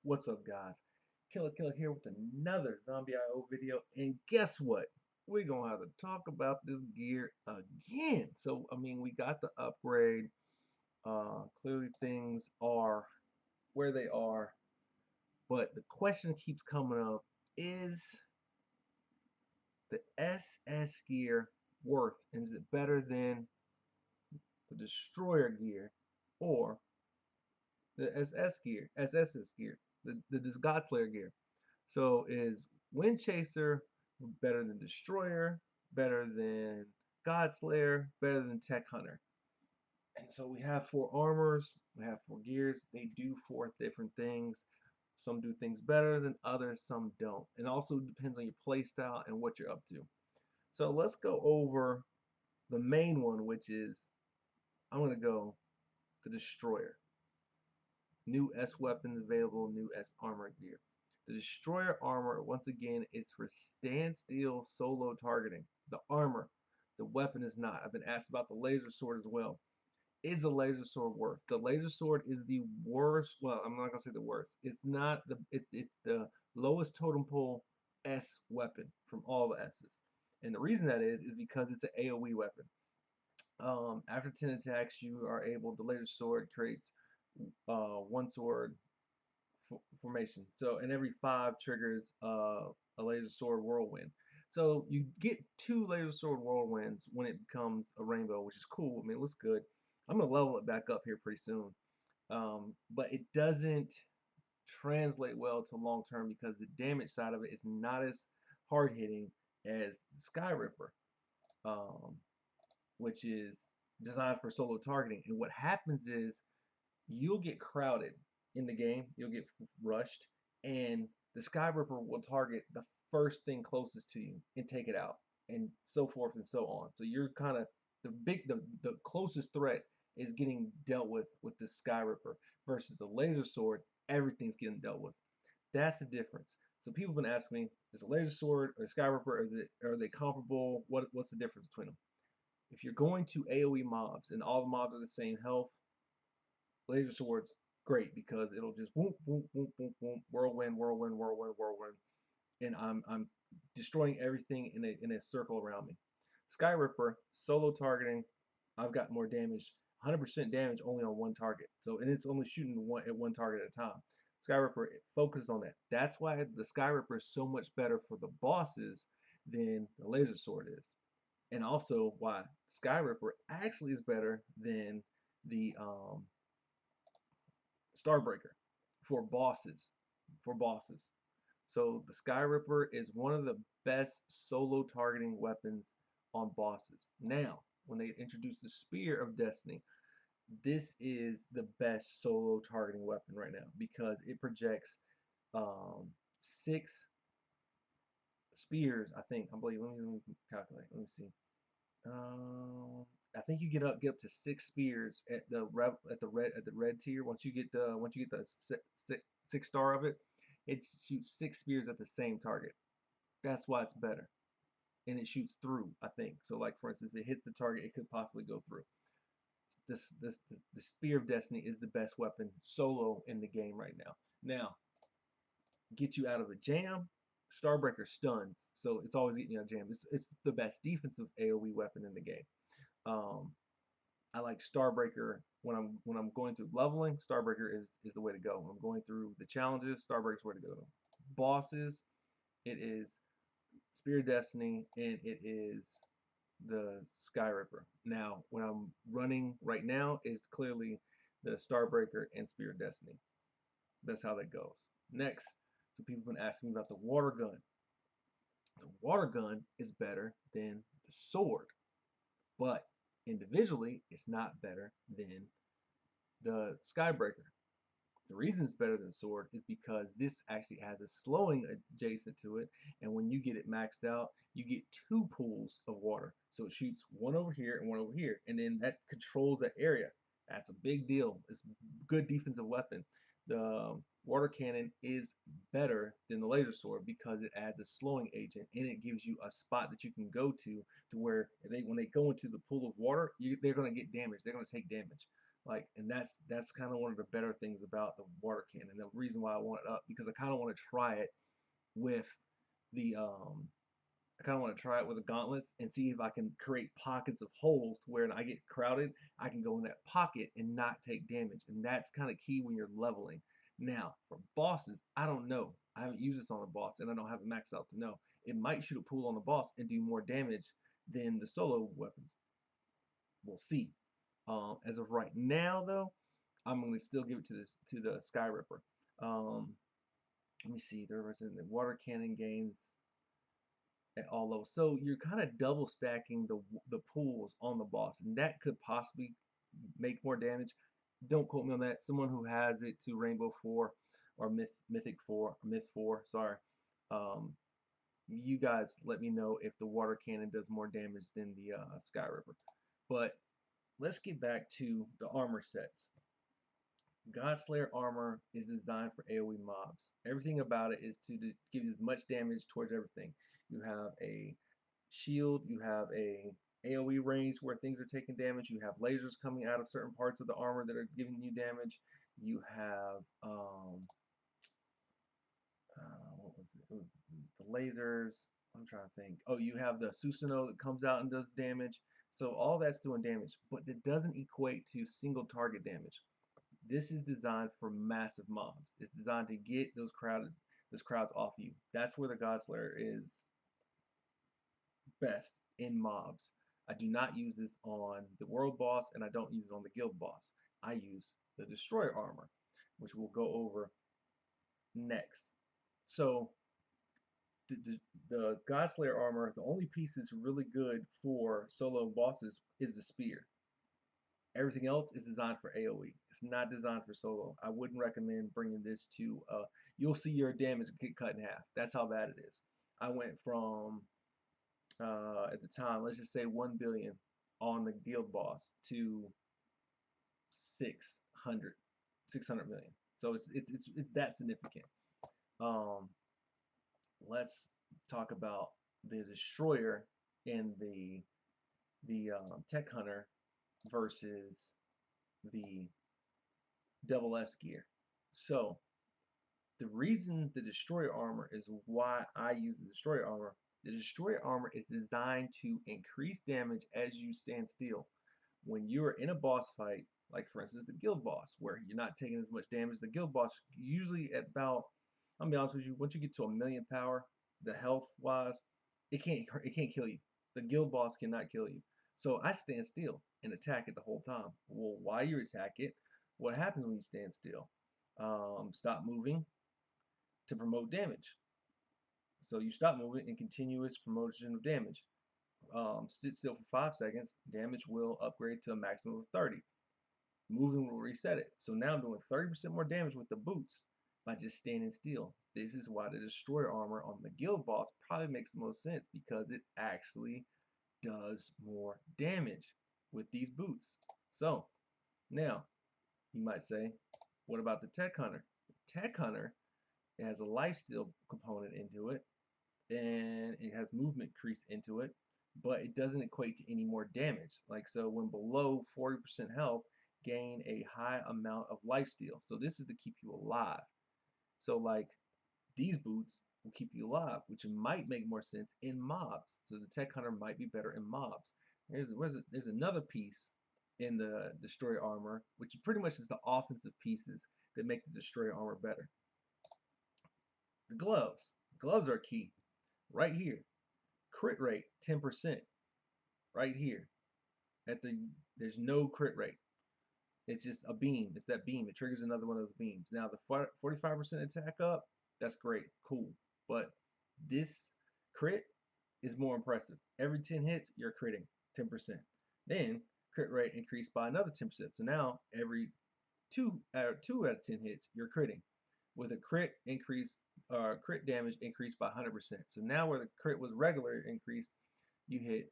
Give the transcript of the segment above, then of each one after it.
What's up, guys? Killer here with another Zombie IO video, and guess what? We're gonna have to talk about this gear again. So, I mean, we got the upgrade. Clearly, things are where they are, but the question keeps coming up: is the SS gear worth? And is it better than the Destroyer gear, or the SS's gear, the Godslayer gear? So is Windchaser better than Destroyer, better than Godslayer, better than Tech Hunter? And so we have four armors, we have four gears. They do four different things. Some do things better than others, some don't. And also depends on your play style and what you're up to. So let's go over the main one, which is I'm going to go the Destroyer. New S weapons available, new S armor gear. The Destroyer armor, once again, is for standstill solo targeting. The armor, the weapon is not. I've been asked about the laser sword as well. Is a laser sword worth? The laser sword is the worst. Well, I'm not gonna say the worst. It's not the. It's the lowest totem pole S weapon from all the S's, and the reason that is because it's an AOE weapon. After 10 attacks, you are able. The laser sword creates one sword formation. So, and every 5 triggers a laser sword whirlwind. So you get 2 laser sword whirlwinds when it becomes a rainbow, which is cool. I mean, it looks good. I'm gonna level it back up here pretty soon, but it doesn't translate well to long term because the damage side of it is not as hard hitting as Sky Ripper, um, which is designed for solo targeting. And what happens is you'll get crowded in the game, you'll get rushed, and the Sky Ripper will target the first thing closest to you and take it out, and so forth and so on. So you're kind of the closest threat is getting dealt with the Sky Ripper versus the laser sword. Everything's getting dealt with. That's the difference. So people have been asking me, is a laser sword or a Sky Ripper, are they comparable? What's the difference between them? If you're going to AoE mobs and all the mobs are the same health, laser swords great because it'll just boom boom boom boom boom, whirlwind whirlwind whirlwind whirlwind, and I'm destroying everything in a circle around me. Sky Ripper solo targeting, I've got more damage, 100% damage only on one target, so and it's only shooting at one target at a time. Sky Ripper, it focuses on that. That's why the Sky Ripper is so much better for the bosses than the laser sword is, and also why Sky Ripper actually is better than the Starbreaker for bosses. For bosses. So the Sky Ripper is one of the best solo targeting weapons on bosses. Now, when they introduce the Spear of Destiny, this is the best solo targeting weapon right now because it projects 6 spears, I think. I believe. Let me calculate. Let me see. I think you get up to 6 spears at the red tier. Once you get the 6 star of it, it shoots 6 spears at the same target. That's why it's better, and it shoots through. I think so. Like for instance, if it hits the target, it could possibly go through. The Spear of Destiny is the best weapon solo in the game right now. Now, get you out of a jam. Starbreaker stuns, so it's always getting you out of jam. It's the best defensive AoE weapon in the game. Um, I like Starbreaker when I'm going through leveling. Starbreaker is the way to go. When I'm going through the challenges, Starbreaker is the way to go. Bosses, it is Spear of Destiny, and it is the Sky Ripper. Now, when I'm running right now is clearly the Starbreaker and Spear of Destiny. That's how that goes. Next, so people have been asking me about the water gun. The water gun is better than the sword, but individually, it's not better than the Skybreaker. The reason it's better than sword is because this actually has a slowing adjacent to it, and when you get it maxed out, you get 2 pools of water. So it shoots one over here and one over here, and then that controls that area. That's a big deal. It's a good defensive weapon. The water cannon is better than the laser sword because it adds a slowing agent, and it gives you a spot that you can go to where when they go into the pool of water, they're going to get damaged. They're going to take damage. Like, and that's kind of one of the better things about the water cannon. The reason why I want it up, because I kind of want to try it with the I kind of want to try it with the gauntlets and see if I can create pockets of holes to where when I get crowded, I can go in that pocket and not take damage. And that's kind of key when you're leveling. Now, for bosses, I don't know. I haven't used this on a boss, and I don't have it maxed out to know. It might shoot a pool on the boss and do more damage than the solo weapons. We'll see. As of right now, though, I'm going to still give it to this to the Sky Ripper. Let me see. There was in the water cannon games at all those. So you're kind of double stacking the pools on the boss, and that could possibly make more damage. Don't quote me on that. Someone who has it to Rainbow 4 or Mythic 4, or Myth 4, sorry. Um, you guys let me know if the water cannon does more damage than the Sky Ripper. But let's get back to the armor sets. Godslayer armor is designed for AoE mobs. Everything about it is to give you as much damage towards everything. You have a shield, you have a AoE range where things are taking damage, you have lasers coming out of certain parts of the armor that are giving you damage, you have what was it? It was the lasers. I'm trying to think. Oh, you have the Susanoo that comes out and does damage. So all that's doing damage, but it doesn't equate to single target damage. This is designed for massive mobs. It's designed to get those crowds off you. That's where the Godslayer is best in mobs. I do not use this on the world boss, and I don't use it on the guild boss. I use the destroyer armor, which we'll go over next. So the Godslayer armor, the only piece that's really good for solo bosses is the spear. Everything else is designed for AoE. It's not designed for solo. I wouldn't recommend bringing this to, you'll see your damage get cut in half. That's how bad it is. I went from, at the time, let's just say 1 billion on the guild boss to 600 million. So it's that significant. Um, let's talk about the destroyer in the tech hunter versus the double S gear. So the reason the destroyer armor is why I use the destroyer armor is designed to increase damage as you stand still. When you're in a boss fight, like for instance the guild boss, where you're not taking as much damage, the guild boss usually at about, I'll be honest with you, once you get to 1,000,000 power, the health wise, it can't kill you. The guild boss cannot kill you. So I stand still and attack it the whole time. Well, while you attack it, what happens when you stand still? Stop moving to promote damage. So you stop moving and continuous promotion of damage. Sit still for 5 seconds, damage will upgrade to a maximum of 30. Moving will reset it. So now I'm doing 30% more damage with the boots by just standing still. This is why the destroyer armor on the guild boss probably makes the most sense, because it actually does more damage with these boots. So now you might say, what about the tech hunter? The tech hunter, it has a lifesteal component into it, and it has movement increase into it, but it doesn't equate to any more damage. Like, so when below 40% health, gain a high amount of lifesteal. So this is to keep you alive. So like these boots will keep you alive, which might make more sense in mobs. So the tech hunter might be better in mobs. There's another piece in the destroyer armor, which pretty much is the offensive pieces that make the destroyer armor better. The gloves. Gloves are key. Right here. Crit rate 10%. Right here. There's no crit rate. It's just a beam. It's that beam. It triggers another one of those beams. Now the 45% attack up, that's great. Cool. But this crit is more impressive. Every 10 hits, you're critting 10%. Then crit rate increased by another 10%. So now every 2 out of 10 hits, you're critting. With a crit increase, crit damage increased by 100%. So now where the crit was regular increased, you hit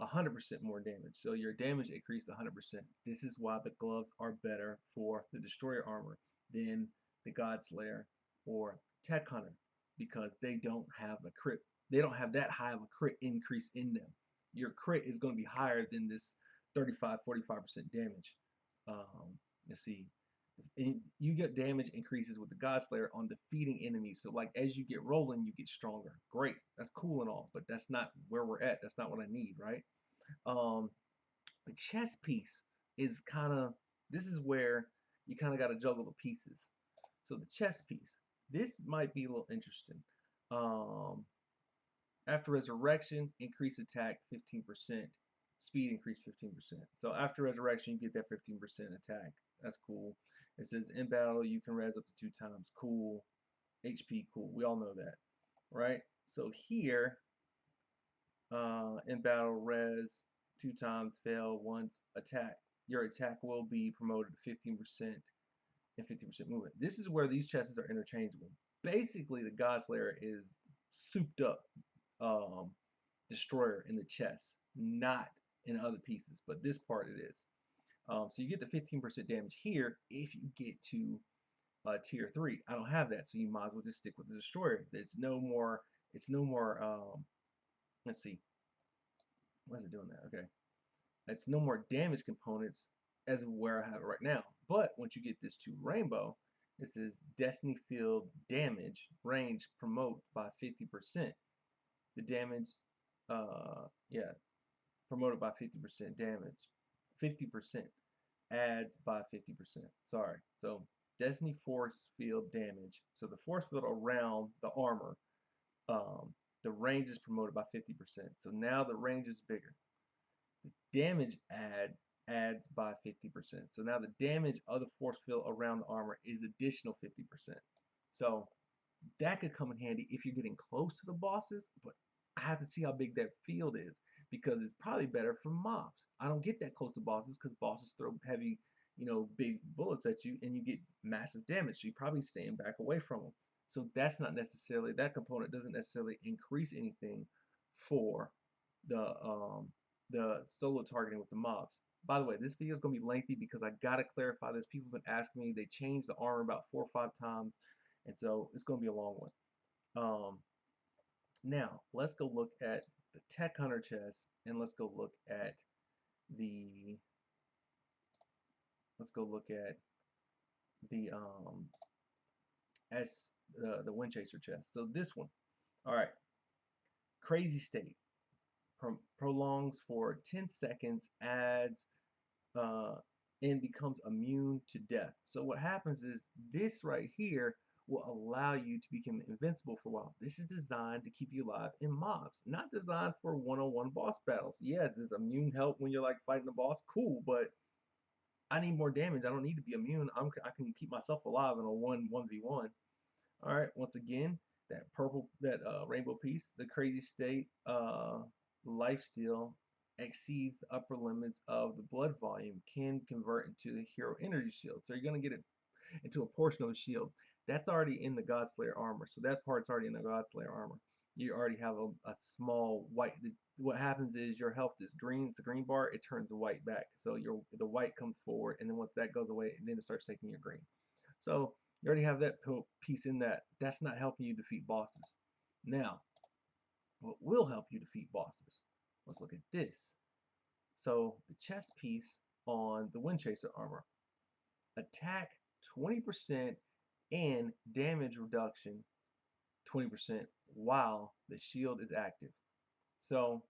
100% more damage. So your damage increased 100%. This is why the gloves are better for the destroyer armor than the Godslayer or Tech Hunter, because they don't have a crit. They don't have that high of a crit increase in them. Your crit is going to be higher than this 35-45% damage. Let's see. You get damage increases with the Godslayer on defeating enemies. So like as you get rolling, you get stronger. Great, that's cool and all, but that's not where we're at. That's not what I need, right? Um, the chess piece is kind of, this is where you kind of got to juggle the pieces. So the chess piece, this might be a little interesting. Um, After resurrection, increase attack 15%, speed increase 15%. So after resurrection, you get that 15% attack. That's cool. It says in battle, you can res up to 2 times. Cool. HP, cool. We all know that, right? So here, in battle, res 2 times, fail once, attack. Your attack will be promoted to 15% and 50% movement. This is where these chests are interchangeable. Basically, the Godslayer is souped up destroyer in the chest, not in other pieces, but this part it is. So you get the 15% damage here if you get to tier 3. I don't have that, so you might as well just stick with the destroyer. It's no more. Let's see. Why is it doing that? Okay. It's no more damage components as where I have it right now. But once you get this to rainbow, it says Destiny Field damage range promote by 50%. The damage, yeah, promoted by 50% damage. 50% adds by 50%. Sorry. So Destiny force field damage. So the force field around the armor, the range is promoted by 50%. So now the range is bigger. The damage adds by 50%. So now the damage of the force field around the armor is additional 50%. So that could come in handy if you're getting close to the bosses, but I have to see how big that field is because it's probably better for mobs. I don't get that close to bosses because bosses throw heavy, big bullets at you and you get massive damage. So you're probably staying back away from them. So that's not necessarily, that component doesn't necessarily increase anything for the solo targeting with the mobs. By the way, this video is going to be lengthy because I got to clarify this. People have been asking me. They changed the armor about 4 or 5 times. And so it's going to be a long one. Now, let's go look at the Tech Hunter chest, and let's go look at the the the Windchaser chest. So this one, all right, crazy state prolongs for 10 seconds, adds and becomes immune to death. So what happens is this right here will allow you to become invincible for a while. This is designed to keep you alive in mobs, not designed for one-on-one boss battles. Yes, this immune help when you're like fighting the boss, cool, but I need more damage. I don't need to be immune. I can keep myself alive in a 1v1. All right, once again, that rainbow piece, the crazy state lifesteal exceeds the upper limits of the blood volume, can convert into the hero energy shield. So you're going to get it into a portion of the shield. That's already in the Godslayer armor. So that part's already in the Godslayer armor. You already have a small white. What happens is your health is green. It's a green bar. It turns white back. So the white comes forward, and then once that goes away, then it starts taking your green. So you already have that piece in that. That's not helping you defeat bosses. Now, what will help you defeat bosses? Let's look at this. So the chest piece on the Windchaser armor. Attack 20% and damage reduction 20% while the shield is active. So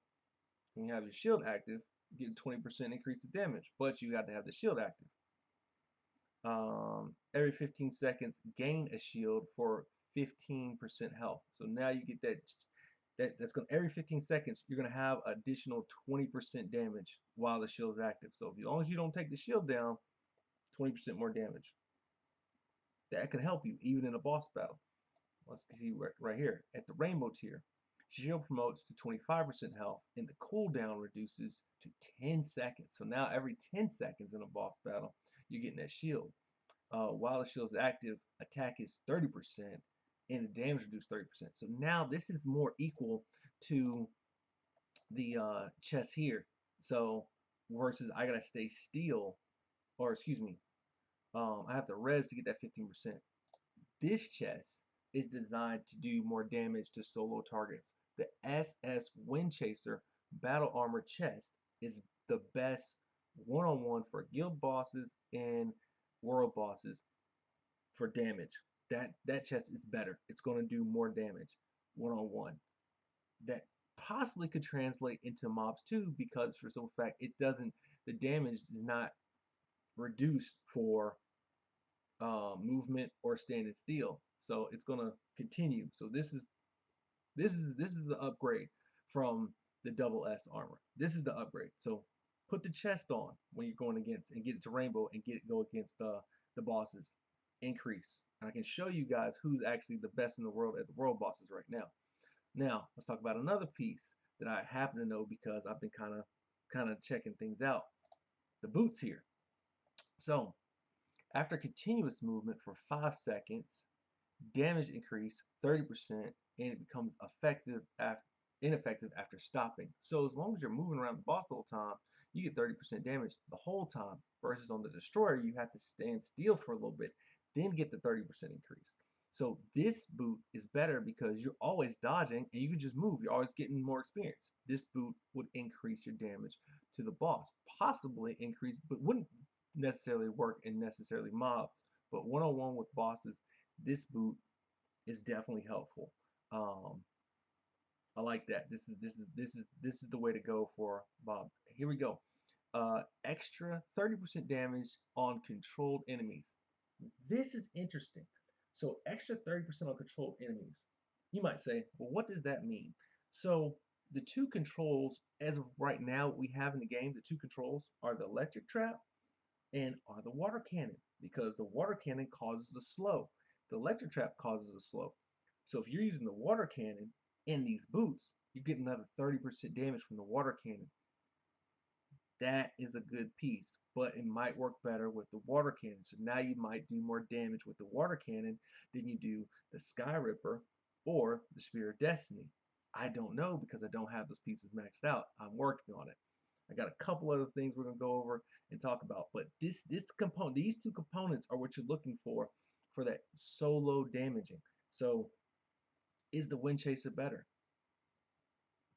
when you have your shield active, you get a 20% increase of damage, but you got to have the shield active. Every 15 seconds, gain a shield for 15% health. So now you get that's going every 15 seconds you're going to have additional 20% damage while the shield is active. So as long as you don't take the shield down, 20% more damage. That can help you even in a boss battle. Let's see right here at the rainbow tier. Shield promotes to 25% health and the cooldown reduces to 10 seconds. So now every 10 seconds in a boss battle, you're getting that shield. While the shield is active, attack is 30% and the damage reduced 30%. So now this is more equal to the chest here. So versus I gotta stay still, or excuse me, I have to res to get that 15%. This chest is designed to do more damage to solo targets. The SS Windchaser Battle Armor chest is the best one-on-one for guild bosses and world bosses for damage. That chest is better. It's going to do more damage one-on-one. That possibly could translate into mobs too, because for some fact it doesn't, the damage is not reduced for movement or standing still. So it's going to continue. So this is the upgrade from the double S armor. This is the upgrade. So put the chest on when you're going against and get it to rainbow and go against the bosses. Increase. And I can show you guys who's actually the best in the world at the world bosses right now. Now let's talk about another piece that I happen to know because I've been kind of checking things out. The boots here. So after continuous movement for 5 seconds, damage increase 30%, and it becomes ineffective after stopping. So as long as you're moving around the boss the whole time, you get 30% damage the whole time, versus on the destroyer you have to stand still for a little bit, then get the 30% increase. So this boot is better because you're always dodging and you can just move. You're always getting more experience. This boot would increase your damage to the boss, possibly increase, but wouldn't necessarily work in necessarily mobs. But one-on-one with bosses, this boot is definitely helpful. Um, I like that. This is the way to go for Bob. Here we go. Extra 30% damage on controlled enemies. This is interesting. So extra 30% on controlled enemies. You might say, well, what does that mean? So the two controls, as of right now, we have in the game, the two controls are the electric trap and are the water cannon, because the water cannon causes the slow. The electric trap causes a slow. So if you're using the water cannon in these boots, you get another 30% damage from the water cannon. That is a good piece, but it might work better with the water cannon. So now you might do more damage with the water cannon than you do the Sky Ripper or the Spear of Destiny. I don't know because I don't have those pieces maxed out. I'm working on it. I got a couple other things we're gonna go over and talk about, but this component, these two components are what you're looking for that solo damaging. So is the Windchaser better?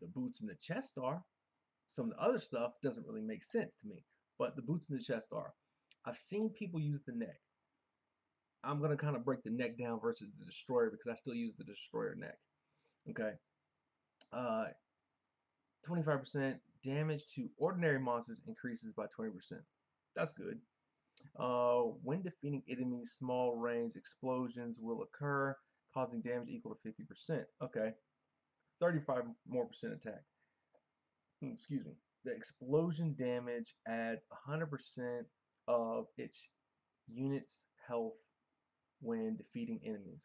The boots and the chest are. Some of the other stuff doesn't really make sense to me, but the boots and the chest are. I've seen people use the neck. I'm gonna kind of break the neck down versus the destroyer because I still use the destroyer neck. Okay. 25% damage to ordinary monsters increases by 20%. That's good. When defeating enemies, small range explosions will occur, causing damage equal to 50%. Okay. 35 more percent attack. Excuse me. The explosion damage adds 100% of its unit's health when defeating enemies.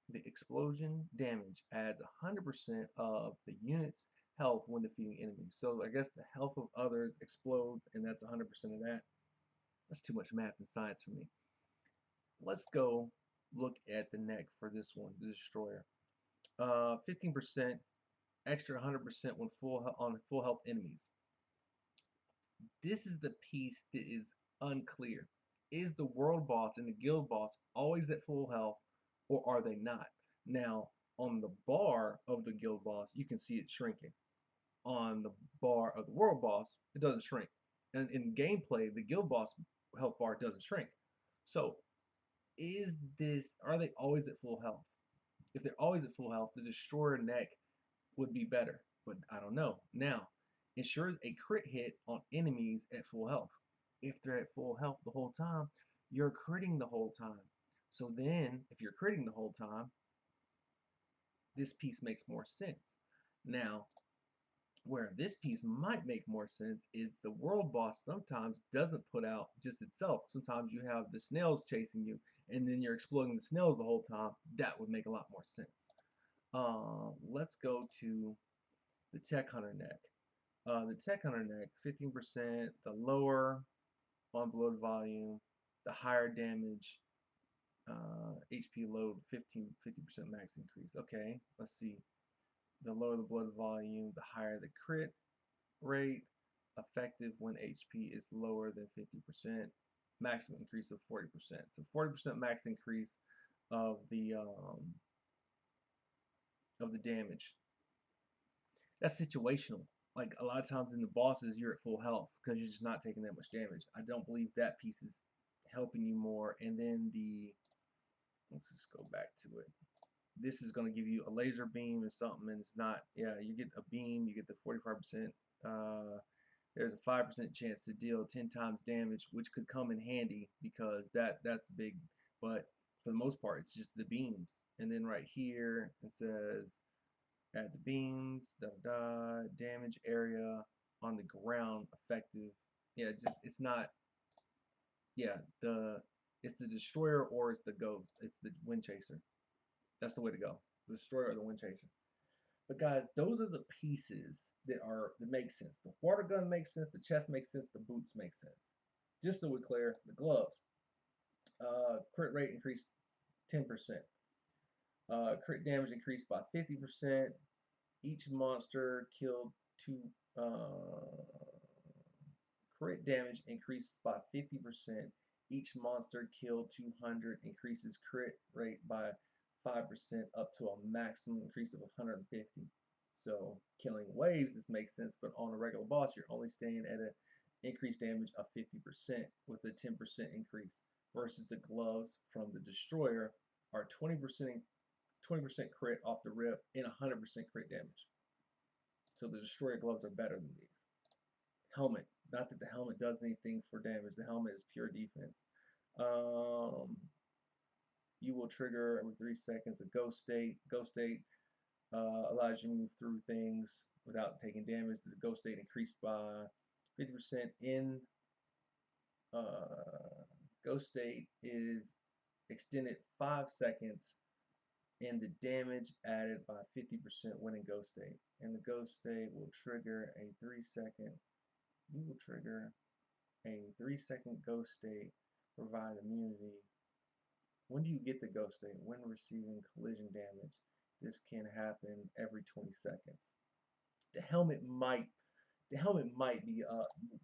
The explosion damage adds 100% of the unit's health when defeating enemies. So I guess the health of others explodes, and that's 100% of that. That's too much math and science for me. Let's go look at the neck for this one, the destroyer. 15% extra 100% when on full health enemies. This is the piece that is unclear. Is the world boss and the guild boss always at full health, or are they not? Now, on the bar of the guild boss, you can see it shrinking. On the bar of the world boss, it doesn't shrink. And in gameplay, the guild boss health bar doesn't shrink. So, are they always at full health? If they're always at full health, the destroyer neck would be better, but I don't know. Now, ensures a crit hit on enemies at full health. If they're at full health the whole time, you're critting the whole time. So then, if you're critting the whole time, this piece makes more sense. Now, where this piece might make more sense is the world boss sometimes doesn't put out just itself. Sometimes you have the snails chasing you, and then you're exploding the snails the whole time. That would make a lot more sense. Let's go to the Tech Hunter neck. The Tech Hunter neck, 15%, the lower on blood volume, the higher damage, HP load, 50% max increase. Okay, let's see. The lower the blood volume, the higher the crit rate, effective when HP is lower than 50%, maximum increase of 40%. So 40% max increase of the damage. That's situational. like a lot of times in the bosses you're at full health because you're just not taking that much damage. I don't believe that piece is helping you more. And then let's just go back to it. This is going to give you a laser beam or something, and it's not. Yeah, you get a beam, you get the 45%. There's a 5% chance to deal 10 times damage, which could come in handy because that's big. But for the most part, it's just the beams. And then right here it says add the beams, damage area on the ground effective. Yeah, just it's not. Yeah, it's the destroyer or it's the ghost. It's the Windchaser. That's the way to go. The destroyer or the Windchaser. But guys, those are the pieces that make sense. The water gun makes sense. The chest makes sense. The boots make sense. Just so we're clear, the gloves. Crit rate increased 10%. Crit damage increased by 50%. Each monster killed two. Crit damage increases by 50%. Each monster killed 200 increases crit rate by 5% up to a maximum increase of 150. So killing waves, this makes sense, but on a regular boss, you're only staying at an increased damage of 50% with a 10% increase versus the gloves from the destroyer are 20% crit off the rip and 100% crit damage. So the destroyer gloves are better than these. Helmet. Not that the helmet does anything for damage. The helmet is pure defense. You will trigger every 3 seconds a ghost state. Ghost state allows you to move through things without taking damage. The ghost state increased by 50% in ghost state is extended 5 seconds and the damage added by 50% when in ghost state. And the ghost state will trigger a 3-second. You will trigger a 3-second ghost state, provide immunity. When do you get the ghost state? When receiving collision damage. This can happen every 20 seconds. The helmet might be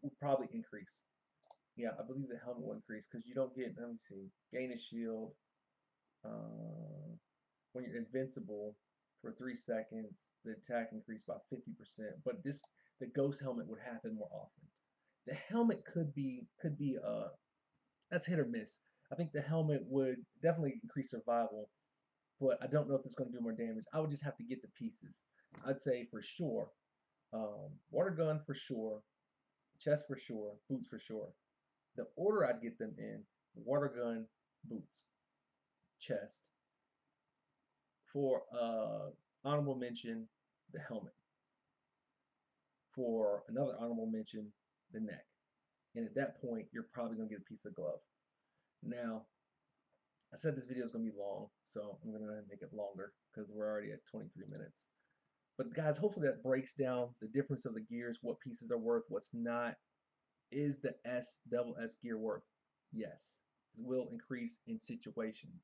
will probably increase. Yeah, I believe the helmet will increase because you don't get, let me see, gain a shield. When you're invincible for 3 seconds, the attack increased by 50%. But the ghost helmet would happen more often. The helmet could be that's hit or miss. I think the helmet would definitely increase survival, but I don't know if it's going to do more damage. I would just have to get the pieces. I'd say for sure, water gun for sure, chest for sure, boots for sure. The order I'd get them in: water gun, boots, chest. For honorable mention, the helmet. For another honorable mention, the neck. And at that point, you're probably going to get a piece of glove. Now, I said this video is going to be long, so I'm going to make it longer because we're already at 23 minutes. But guys, hopefully that breaks down the difference of the gears, what pieces are worth, what's not. Is the double S gear worth? Yes. It will increase in situations.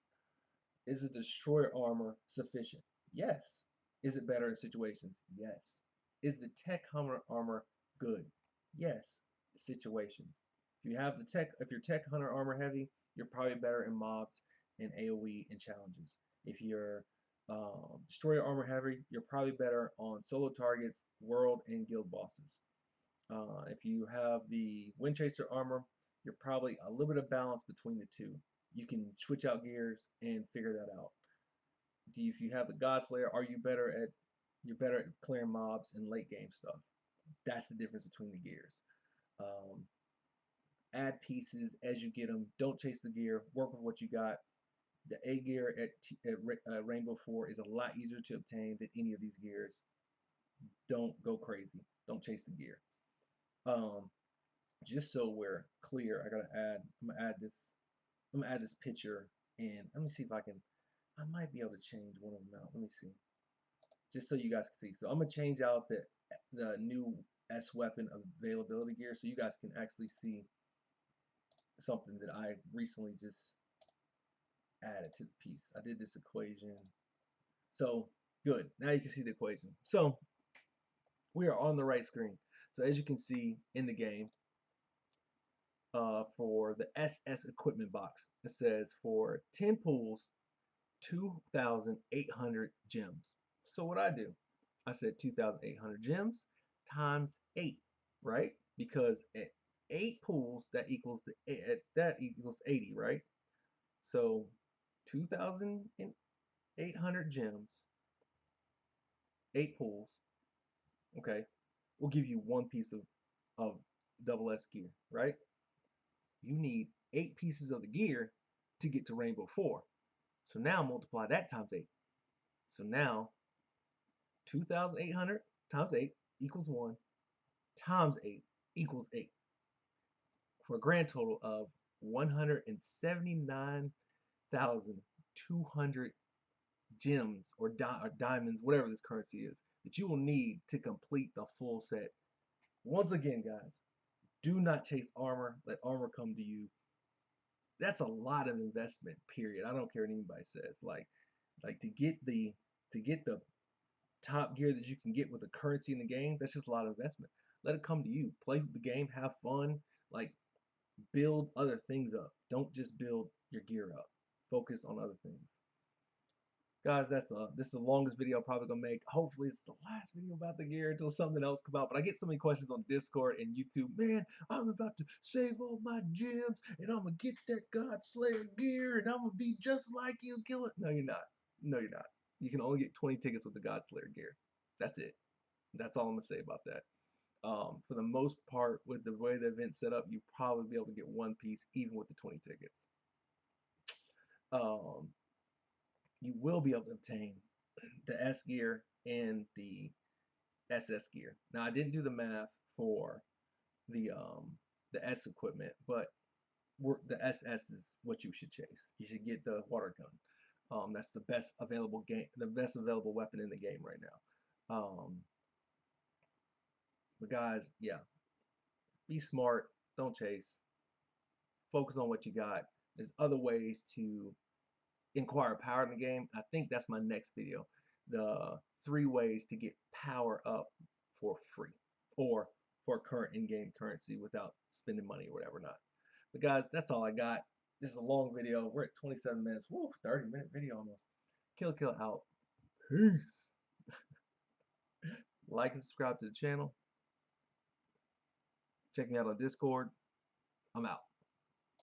Is the destroyer armor sufficient? Yes. Is it better in situations? Yes. Is the tech hunter armor good? Yes. Situations. If you're tech hunter armor heavy, you're probably better in mobs and AoE and challenges. If you're destroyer armor heavy, you're probably better on solo targets, world, and guild bosses. If you have the Windchaser armor, you're probably a little bit of balance between the two. You can switch out gears and figure that out. If you have the Godslayer, you're better at clearing mobs and late game stuff. That's the difference between the gears. Add pieces as you get them. Don't chase the gear. Work with what you got. The A gear at Rainbow 4 is a lot easier to obtain than any of these gears. Don't go crazy. Don't chase the gear. Just so we're clear, I'm gonna add this picture and let me see if I might be able to change one of them out. Let me see. Just so you guys can see. So I'm gonna change out the new S weapon availability gear so you guys can actually see something that I recently just added to the piece. I did this equation. So good. Now you can see the equation. So we are on the right screen. So as you can see in the game, for the SS equipment box, it says for 10 pools, 2,800 gems. So what I do, I said 2,800 gems times 8, right? Because at 8 pools, that equals 80, right? So 2,800 gems, 8 pools, okay, will give you 1 piece of double S gear, right? You need 8 pieces of the gear to get to Rainbow 4. So now multiply that times 8. So now 2,800 times 8 equals 1, times 8 equals 8, for a grand total of 179,200 gems or diamonds, whatever this currency is, that you will need to complete the full set. Once again, guys, do not chase armor. Let armor come to you. That's a lot of investment, period. I don't care what anybody says. Like to get the top gear that you can get with the currency in the game, that's just a lot of investment. Let it come to you. Play the game, have fun, like build other things up. Don't just build your gear up. Focus on other things. Guys, this is the longest video I'm probably gonna make. Hopefully it's the last video about the gear until something else comes out. But I get so many questions on Discord and YouTube. Man, I'm about to save all my gems and I'm gonna get that Godslayer gear and I'm gonna be just like you, kill it. No, you're not. No, you're not. You can only get 20 tickets with the Godslayer gear. That's it. That's all I'm gonna say about that. For the most part, with the way the event's set up, you probably be able to get 1 piece even with the 20 tickets. Um, you will be able to obtain the S gear and the SS gear. Now I didn't do the math for the S equipment, but the SS is what you should chase. You should get the water gun. That's the best available weapon in the game right now. But guys, yeah, be smart. Don't chase. Focus on what you got. There's other ways to acquire power in the game. I think that's my next video. The 3 ways to get power up for free or for current in-game currency without spending money or whatever not. But guys, that's all I got. This is a long video. We're at 27 minutes. Woo, 30-minute video almost. Kill out. Peace. Like and subscribe to the channel. Check me out on Discord. I'm out.